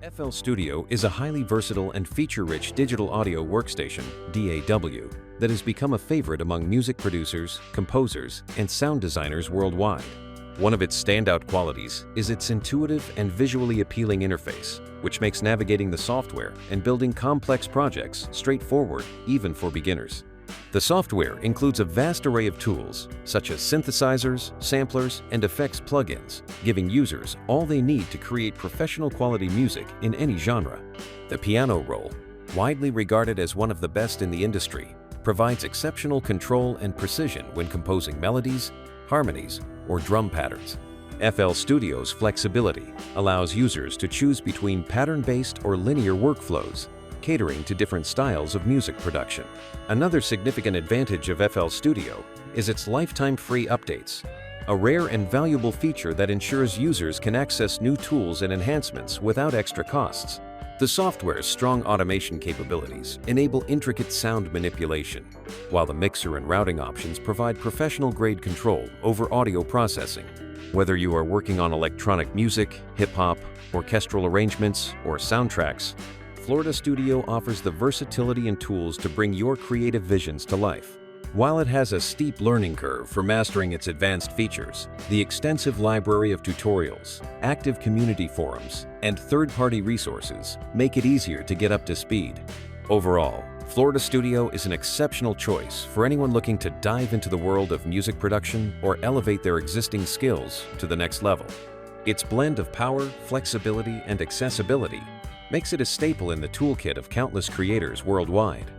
FL Studio is a highly versatile and feature-rich digital audio workstation (DAW) that has become a favorite among music producers, composers, and sound designers worldwide. One of its standout qualities is its intuitive and visually appealing interface, which makes navigating the software and building complex projects straightforward even for beginners. The software includes a vast array of tools, such as synthesizers, samplers, and effects plugins, giving users all they need to create professional quality music in any genre. The piano roll, widely regarded as one of the best in the industry, provides exceptional control and precision when composing melodies, harmonies, or drum patterns. FL Studio's flexibility allows users to choose between pattern-based or linear workflows, catering to different styles of music production. Another significant advantage of FL Studio is its lifetime free updates, a rare and valuable feature that ensures users can access new tools and enhancements without extra costs. The software's strong automation capabilities enable intricate sound manipulation, while the mixer and routing options provide professional-grade control over audio processing. Whether you are working on electronic music, hip-hop, orchestral arrangements, or soundtracks, Florida Studio offers the versatility and tools to bring your creative visions to life. While it has a steep learning curve for mastering its advanced features, the extensive library of tutorials, active community forums, and third-party resources make it easier to get up to speed. Overall, Florida Studio is an exceptional choice for anyone looking to dive into the world of music production or elevate their existing skills to the next level. Its blend of power, flexibility, and accessibility makes it a staple in the toolkit of countless creators worldwide.